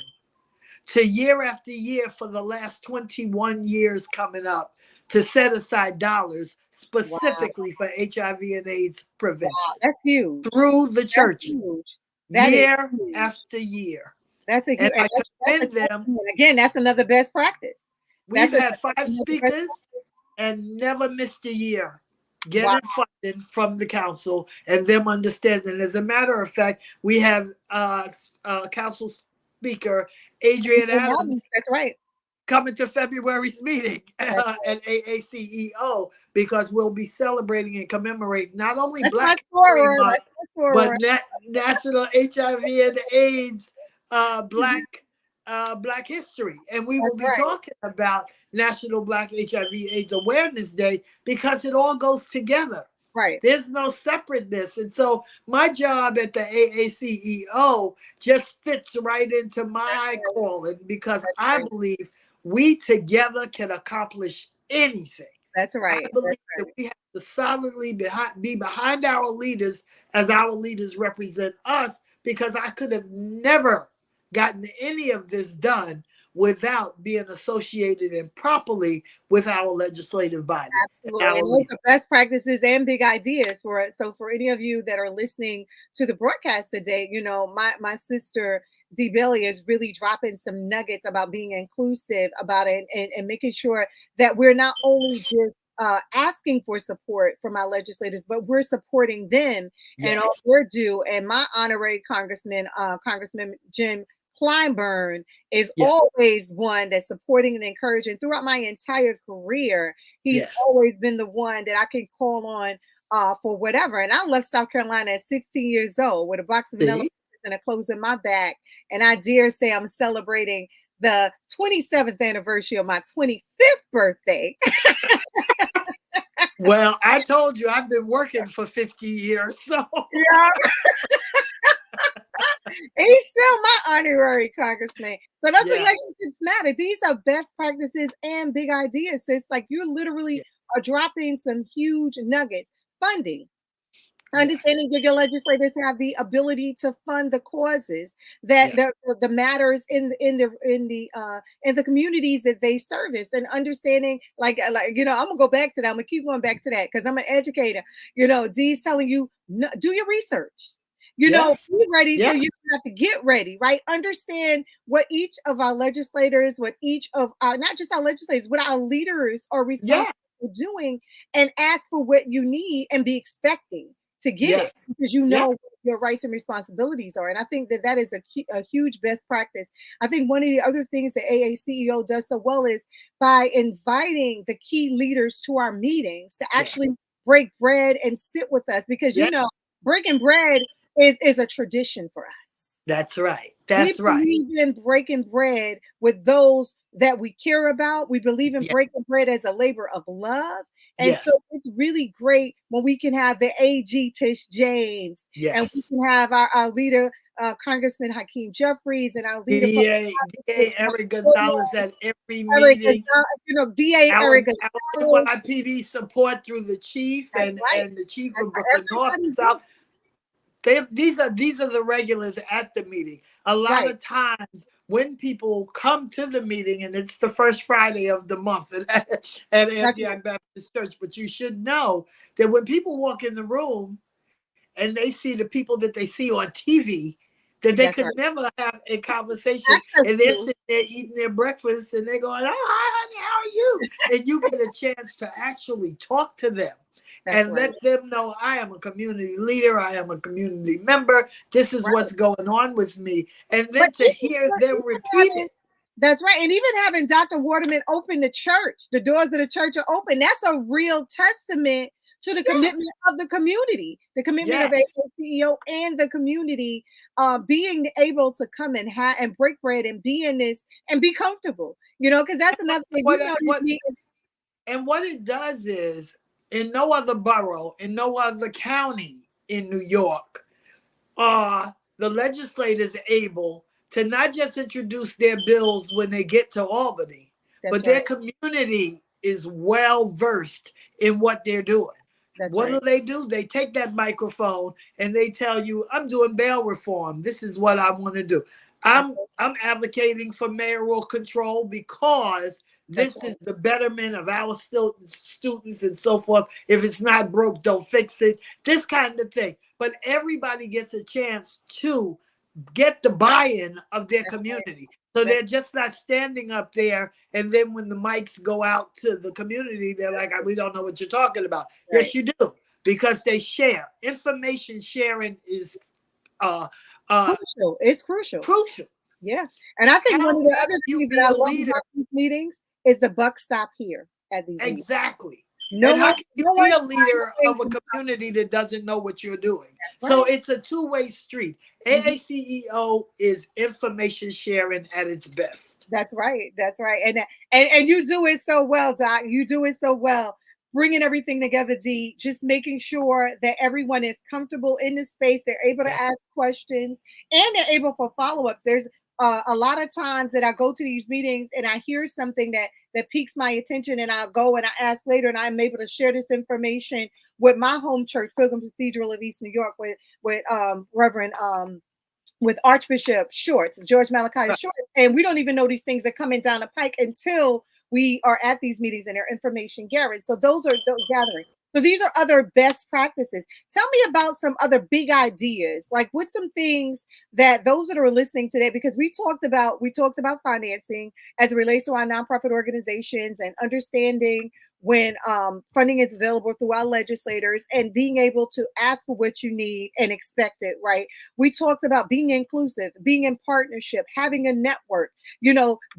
to year after year for the last 21 years coming up to set aside dollars specifically for HIV and AIDS prevention. That's huge. Through the church, year huge. after year. That's a huge. And I commend them. Again, that's another best practice. We've had 5 speakers and never missed a year getting funding from the council and them understanding. As a matter of fact, we have council speaker Adrian Adams. That's right. Coming to February's meeting at AACEO because we'll be celebrating and commemorating not only Black History Month, but National HIV and AIDS Black History. And we will be talking about National Black HIV AIDS Awareness Day because it all goes together. Right. There's no separateness. And so my job at the AACEO just fits right into my calling because I believe we together can accomplish anything. That's right. I believe that we have to solidly be behind our leaders as our leaders represent us, because I could have never gotten any of this done without being associated improperly with our legislative body. Absolutely. And those are best practices and big ideas for it. So for any of you that are listening to the broadcast today, you know, my sister D. Bailey is really dropping some nuggets about being inclusive about it and making sure that we're not only just asking for support from our legislators, but we're supporting them and all their due. And my honorary Congressman Jim Kleinburn is always one that's supporting and encouraging throughout my entire career. He's always been the one that I can call on for whatever. And I left South Carolina at 16 years old with a box of vanilla and a clothes in my bag. And I dare say I'm celebrating the 27th anniversary of my 25th birthday. Well, I told you I've been working for 50 years. So yeah. He's still my honorary congressman. So that's what elections matter. These are best practices and big ideas. So it's like you literally are dropping some huge nuggets. Funding. Understanding that your legislators have the ability to fund the causes that the matters in the communities that they service, and understanding like you know, I'm gonna go back to that. I'm gonna keep going back to that because I'm an educator. You know, Dee's telling you do your research. You know, be ready so you have to get ready, right? Understand what each of our legislators, what each of our, not just our legislators, what our leaders are responsible for doing, and ask for what you need and be expecting to get it because you know what your rights and responsibilities are. And I think that that is a huge best practice. I think one of the other things that AACEO does so well is by inviting the key leaders to our meetings to actually break bread and sit with us, because you know, breaking bread is a tradition for us. That's right. That's we right. believe in breaking bread with those that we care about. We believe in breaking bread as a labor of love. And so it's really great when we can have the AG Tish James and we can have our leader, Congressman Hakeem Jeffries and our leader, DA Eric Gonzalez at every Eric meeting. DA Our Eric Gonzalez. NYPD support through the chief That's and right. the chief That's of right. Brooklyn North and South. These are the regulars at the meeting. A lot of times when people come to the meeting, and it's the first Friday of the month at Antioch Baptist Church, but you should know that when people walk in the room and they see the people that they see on TV, that they could never have a conversation, and they're sitting there eating their breakfast, and they're going, "Oh, hi, honey, how are you?" And you get a chance to actually talk to them. Let them know I am a community leader, I am a community member, this is what's going on with me. And then to hear them repeat it. That's right. And even having Dr. Waterman open the church, the doors of the church are open. That's a real testament to the commitment of the community, the commitment of ACEO and the community, being able to come and break bread and be in this and be comfortable, because that's another thing. And what it does is, in no other borough, in no other county in New York, are the legislators able to not just introduce their bills when they get to Albany, but their community is well versed in what they're doing. What do? They take that microphone and they tell you, "I'm doing bail reform. This is what I want to do. I'm advocating for mayoral control because this is the betterment of our students and so forth. If it's not broke, don't fix it." This kind of thing. But everybody gets a chance to get the buy-in of their community. So they're just not standing up there, and then when the mics go out to the community, they're like, "We don't know what you're talking about." Yes, you do, because they share. Information sharing is crucial. It's crucial. Yeah. And I think one of the other things that I love about these meetings is the buck stop here at these meetings. Exactly. And how can you be a leader of a community that doesn't know what you're doing? So it's a two-way street. AACEO is information sharing at its best. That's right. That's right. And you do it so well, Doc. You do it so well. Bringing everything together, D, just making sure that everyone is comfortable in the space. They're able to ask questions and they're able for follow-ups. There's a lot of times that I go to these meetings and I hear something that piques my attention, and I'll go and I ask later, and I'm able to share this information with my home church, Pilgrim Cathedral of East New York, with Reverend with Archbishop Shorts, George Malachi Shorts, and we don't even know these things are coming down the pike until we are at these meetings and they're information gathering. So those are those gatherings. So these are other best practices. Tell me about some other big ideas. Like, what's some things that those that are listening today, because we talked about financing as it relates to our nonprofit organizations and understanding when funding is available through our legislators and being able to ask for what you need and expect it, right? We talked about being inclusive, being in partnership, having a network,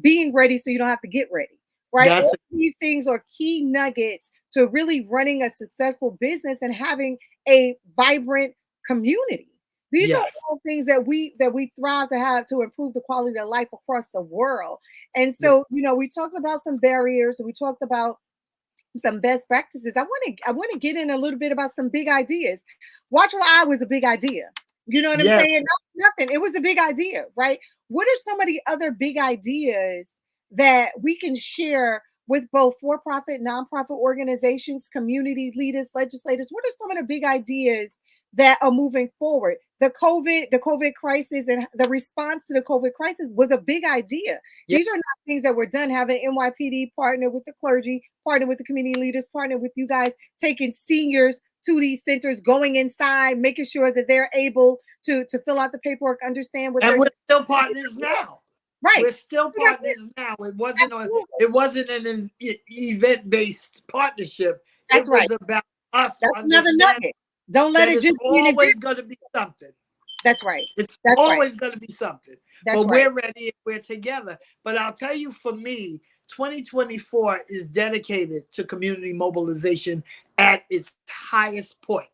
being ready so you don't have to get ready, right? All these things are key nuggets to really running a successful business and having a vibrant community. These are all things that we thrive to have to improve the quality of life across the world. And so, we talked about some barriers, and we talked about some best practices. I want to get in a little bit about some big ideas. Watch What I was a big idea. You know what I'm saying? Nothing. It was a big idea, right? What are some of the other big ideas that we can share with both for-profit, nonprofit organizations, community leaders, legislators? What are some of the big ideas that are moving forward? The COVID crisis and the response to the COVID crisis was a big idea. Yep. These are not things that were done. Having NYPD partner with the clergy, partner with the community leaders, partner with you guys, taking seniors to these centers, going inside, making sure that they're able to fill out the paperwork, understand what. And we're still partners now. Right. We're still partners now. It wasn't an event-based partnership. It was about us. That's another nugget. Don't let it just be always going to be something. That's right. It's always going to be something. But we're ready and we're together. But I'll tell you, for me, 2024 is dedicated to community mobilization at its highest point.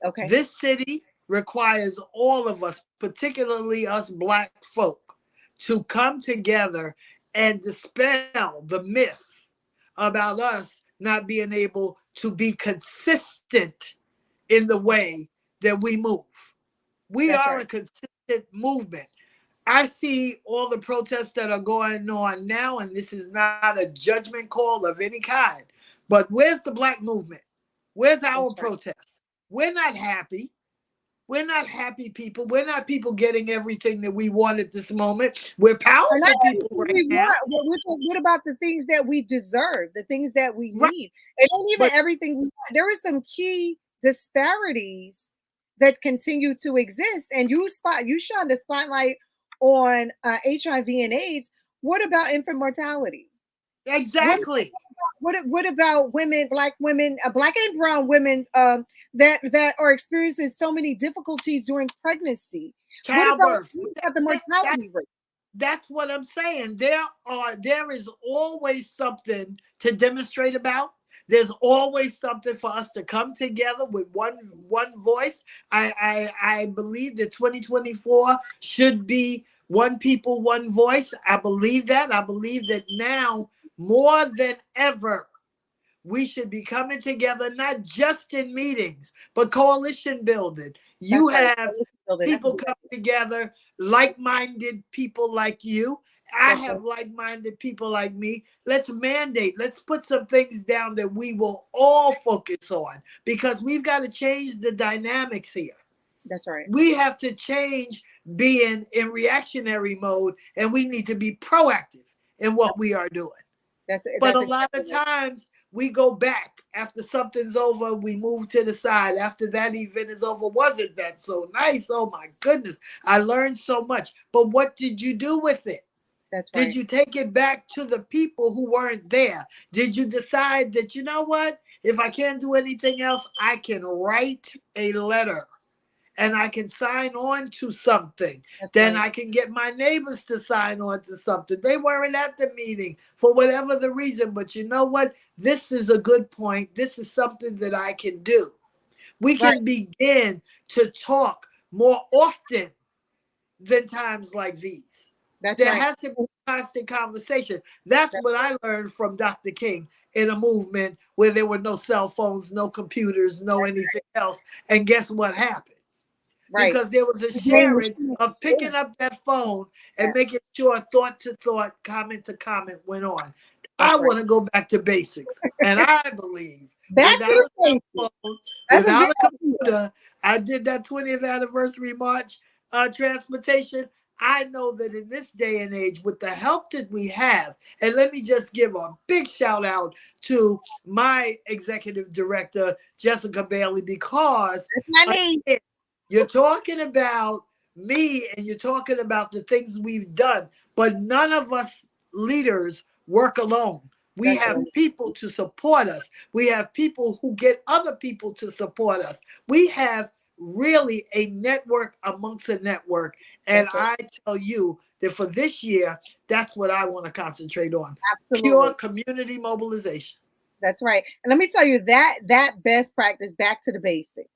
Okay. This city requires all of us, particularly us Black folk, to come together and dispel the myth about us not being able to be consistent in the way that we move. We are a consistent movement. I see all the protests that are going on now, and this is not a judgment call of any kind. But where's the Black movement? Where's our protests? We're not happy. We're not happy people. We're not people getting everything that we want at this moment. We're powerful people right now. What about the things that we deserve, the things that we need? It ain't even everything we want. There are some key disparities that continue to exist. And you shone the spotlight on HIV and AIDS. What about infant mortality? Exactly. What about women, Black women, Black and brown women that are experiencing so many difficulties during pregnancy? Childbirth. What about the mortality rate? That's what I'm saying. There is always something to demonstrate about. There's always something for us to come together with one voice. I believe that 2024 should be one people, one voice. I believe that. I believe that now more than ever, we should be coming together, not just in meetings, but coalition building. You have people come together, like-minded people like you. I have like-minded people like me. Let's mandate. Let's put some things down that we will all focus on, because we've got to change the dynamics here. That's right. We have to change being in reactionary mode, and we need to be proactive in what we are doing. But a lot of times we go back after something's over. We move to the side after that event is over. Wasn't that so nice? Oh my goodness, I learned so much. But what did you do with it? Did you take it back to the people who weren't there? Did you decide that, you know what, if I can't do anything else, I can write a letter and I can sign on to something? I can get my neighbors to sign on to something. They weren't at the meeting for whatever the reason, but you know what? This is a good point. This is something that I can do. We can begin to talk more often than times like these. There has to be constant conversation. That's what I learned from Dr. King in a movement where there were no cell phones, no computers, no anything else. And guess what happened? Because there was a sharing of picking up that phone and making sure thought to thought, comment to comment went on. I want to go back to basics. And I believe without a cell phone, without a computer, I did that 20th anniversary march transportation. I know that in this day and age, with the help that we have, and let me just give a big shout out to my executive director, Jessica Bailey, because you're talking about me and you're talking about the things we've done, but none of us leaders work alone. We have people to support us. We have people who get other people to support us. We have really a network amongst a network. And I tell you that for this year, that's what I want to concentrate on. Absolutely. Pure community mobilization. That's right. And let me tell you that best practice, back to the basics.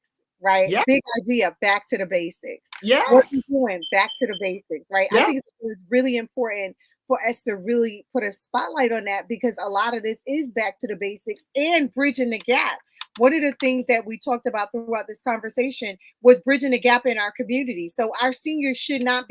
Right? Yeah. Big idea, back to the basics. Yes. What are you doing? Back to the basics, right? Yeah. I think it's really important for us to really put a spotlight on that, because a lot of this is back to the basics and bridging the gap. One of the things that we talked about throughout this conversation was bridging the gap in our community. So our seniors should not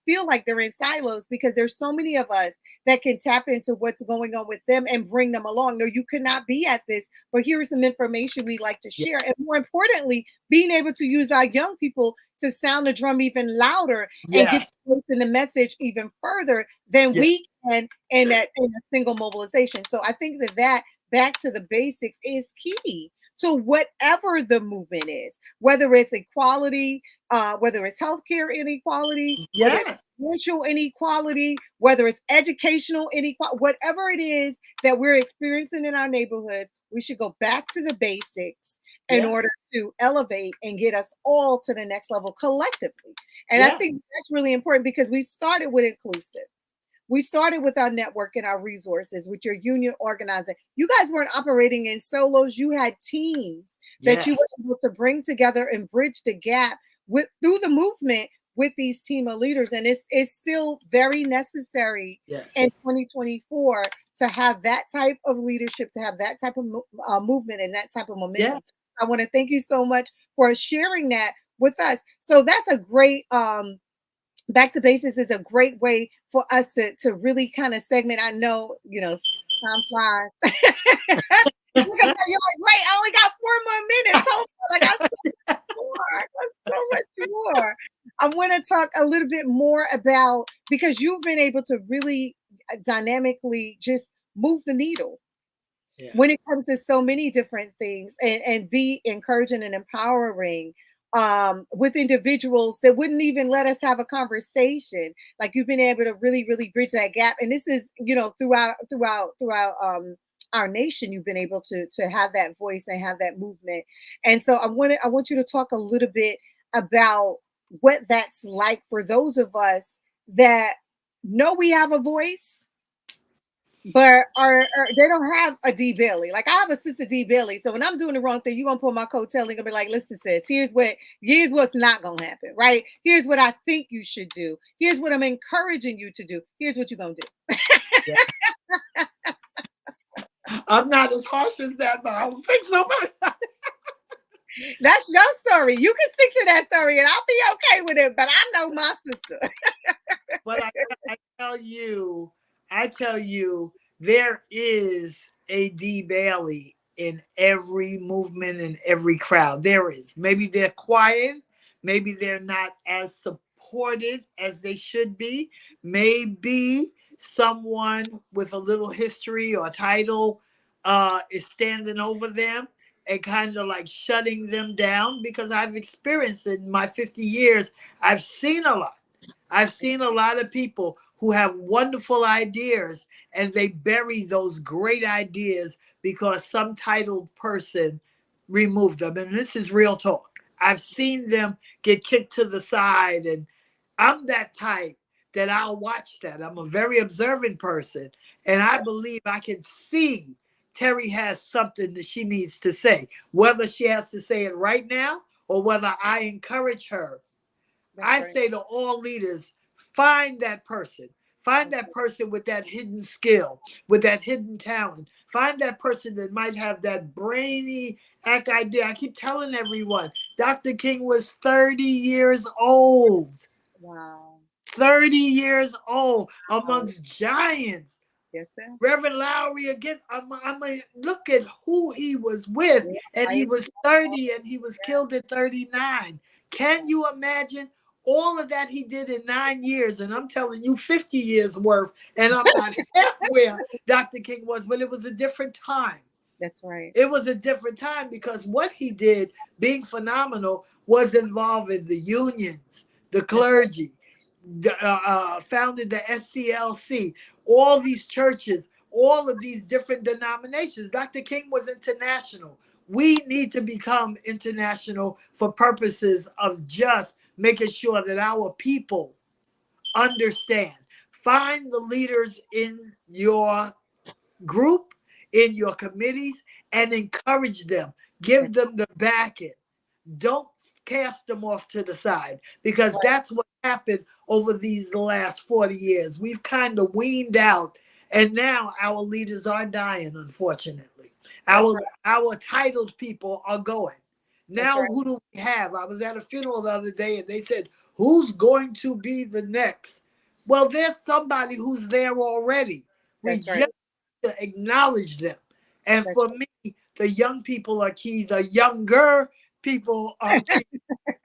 feel like they're in silos, because there's so many of us that can tap into what's going on with them and bring them along. No, you could not be at this, but here is some information we'd like to share. And more importantly, being able to use our young people to sound the drum even louder and get the message even further than we can in a single mobilization. So I think that back to the basics is key to whatever the movement is, whether it's equality, whether it's healthcare inequality, whether it's racial inequality, whether it's educational inequality, whatever it is that we're experiencing in our neighborhoods, we should go back to the basics in order to elevate and get us all to the next level collectively. And I think that's really important, because we started with inclusive. We started with our network and our resources, with your union organizing. You guys weren't operating in solos. You had teams that you were able to bring together and bridge the gap through the movement with these team of leaders. And it's still very necessary in 2024 to have that type of leadership, to have that type of movement and that type of momentum. I want to thank you so much for sharing that with us. So that's a great back to basics is a great way for us to really kind of segment. I know, time flies. Look at that, you're like, wait, I only got 4 more minutes. Hold on, I got so much more. I got so much more. I want to talk a little bit more about, because you've been able to really dynamically just move the needle when it comes to so many different things, and be encouraging and empowering with individuals that wouldn't even let us have a conversation. Like, you've been able to really, really bridge that gap. And this is, throughout our nation, you've been able to have that voice and have that movement. And so I want you to talk a little bit about what that's like for those of us that know we have a voice, but they don't have a D Bailey. Like, I have a sister D Bailey. So when I'm doing the wrong thing, you're gonna pull my coattail and gonna be like, listen, sis, here's what's not gonna happen, right? Here's what I think you should do. Here's what I'm encouraging you to do. Here's what you're gonna do. Yeah. I'm not as harsh as that, but I don't think so. That's your story. You can stick to that story and I'll be okay with it, but I know my sister. But I tell you, there is a D Bailey in every movement and every crowd. There is. Maybe they're quiet. Maybe they're not as supported as they should be. Maybe someone with a little history or title is standing over them and kind of like shutting them down, because I've experienced it in my 50 years. I've seen a lot. I've seen a lot of people who have wonderful ideas and they bury those great ideas because some titled person removed them. And this is real talk. I've seen them get kicked to the side, and I'm that type that I'll watch that. I'm a very observant person, and I believe I can see Terry has something that she needs to say, whether she has to say it right now or whether I encourage her. I say to all leaders, find that person. Find that person with that hidden skill, with that hidden talent. Find that person that might have that brainy idea. I keep telling everyone, Dr. King was 30 years old. Wow. 30 years old amongst giants. Yes, sir. Reverend Lowry, again, I mean, look at who he was with. And he was 30 and he was killed at 39. Can you imagine all of that he did in 9 years? And I'm telling you, 50 years worth. And I'm not half where Dr. King was, but it was a different time. That's right. It was a different time, because what he did, being phenomenal, was involving the unions, the clergy, founded the SCLC, all these churches, all of these different denominations. Dr. King was international. We need to become international for purposes of just making sure that our people understand. Find the leaders in your group, in your committees, and encourage them. Give them the backing. Don't cast them off to the side, because that's what happened over these last 40 years. We've kind of weaned out, and now our leaders are dying, unfortunately. Our titled people are going. Now, who do we have? I was at a funeral the other day and they said, who's going to be the next? Well, there's somebody who's there already. We just to acknowledge them. And for me, the young people are key. The younger people are key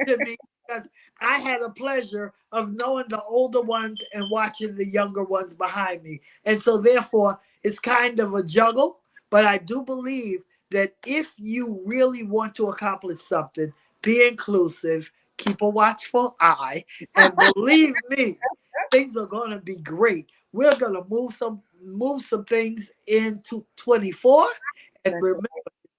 to me, because I had a pleasure of knowing the older ones and watching the younger ones behind me. And so therefore, it's kind of a juggle. But I do believe that if you really want to accomplish something, be inclusive, keep a watchful eye, and believe me, things are going to be great. We're going to move some things into 24, and remember,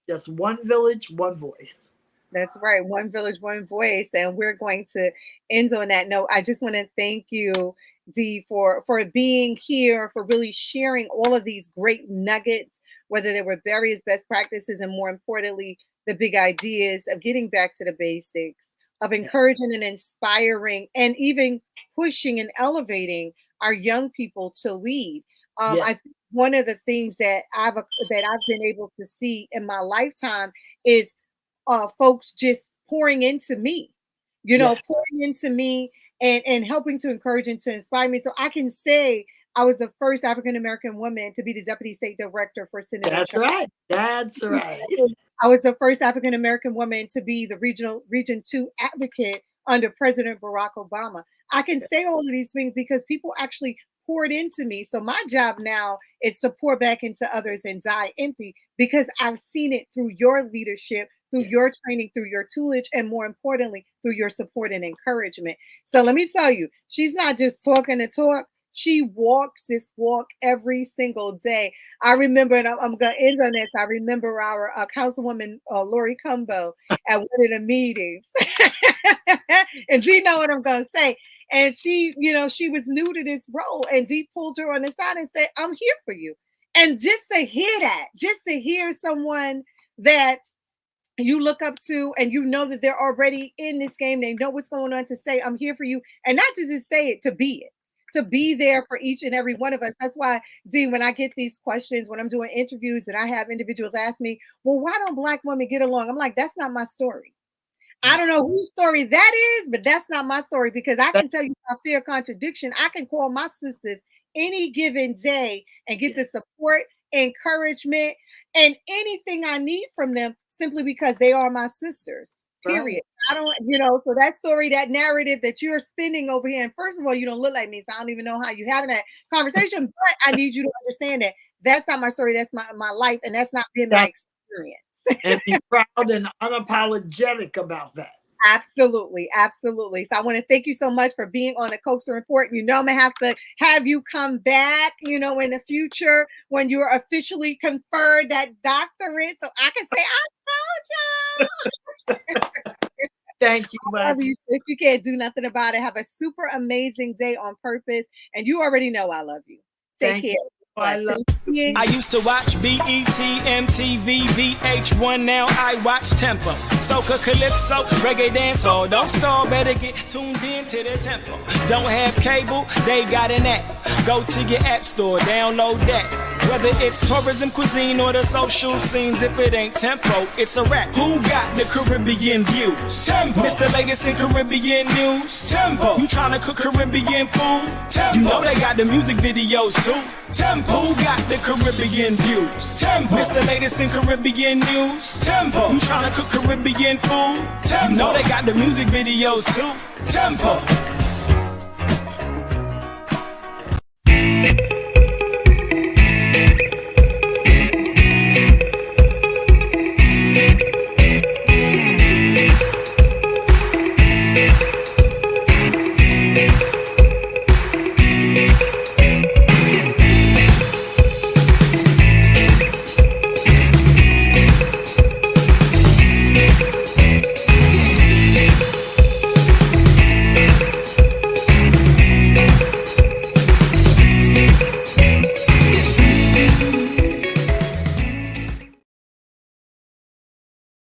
just one village, one voice. That's right. One village, one voice. And we're going to end on that note. I just want to thank you, Dee, for being here, for really sharing all of these great nuggets, whether they were various best practices, and more importantly, the big ideas of getting back to the basics, of encouraging and inspiring, and even pushing and elevating our young people to lead. I think one of the things that I've been able to see in my lifetime is folks just pouring into me, pouring into me and helping to encourage and to inspire me. So I can say I was the first African American woman to be the deputy state director for Senator. That's right. That's right. I was the first African American woman to be the Region 2 advocate under President Barack Obama. I can say all of these things because people actually poured into me. So my job now is to pour back into others and die empty, because I've seen it through your leadership, through your training, through your toolage, and more importantly, through your support and encouragement. So let me tell you, she's not just talking the talk. She walks this walk every single day. I remember, and I'm going to end on this. I remember our Councilwoman Lori Cumbo at one of the meetings. And Dee know what I'm going to say. And she, she was new to this role, and Dee pulled her on the side and said, I'm here for you. And just to hear that, just to hear someone that you look up to and you know that they're already in this game, they know what's going on, to say, I'm here for you. And not to just say it, to be it. To be there for each and every one of us. That's why, Dee, when I get these questions, when I'm doing interviews and I have individuals ask me, well, why don't Black women get along? I'm like, that's not my story. I don't know whose story that is, but that's not my story, because I can tell you a fair contradiction. I can call my sisters any given day and get the support, encouragement, and anything I need from them simply because they are my sisters. Period. Right. I don't, so that story, that narrative that you're spinning over here, and first of all, you don't look like me, so I don't even know how you're having that conversation, but I need you to understand that that's not my story, that's my life, and that's not been my experience. And be proud and unapologetic about that. Absolutely, absolutely. So I want to thank you so much for being on the Coaxum Report. I'm gonna have to have you come back, in the future when you're officially conferred that doctorate, so I can say I told you. Thank you, much. If you can't do nothing about it, have a super amazing day on purpose, and you already know I love you. Take care. I used to watch BET, MTV, VH1, now I watch Tempo. Soca, Calypso, Reggae Dance, don't stall, better get tuned in to the Tempo. Don't have cable, they got an app. Go to your app store, download that. Whether it's tourism, cuisine, or the social scenes, if it ain't Tempo, it's a rap. Who got the Caribbean views? Tempo. It's the latest in Caribbean news. Tempo. You tryna cook Caribbean food? Tempo. You know they got the music videos too. Tempo. Who got the Caribbean views? Tempo. It's the latest in Caribbean news. Tempo. You tryna cook Caribbean food? Tempo. You know they got the music videos too. Tempo.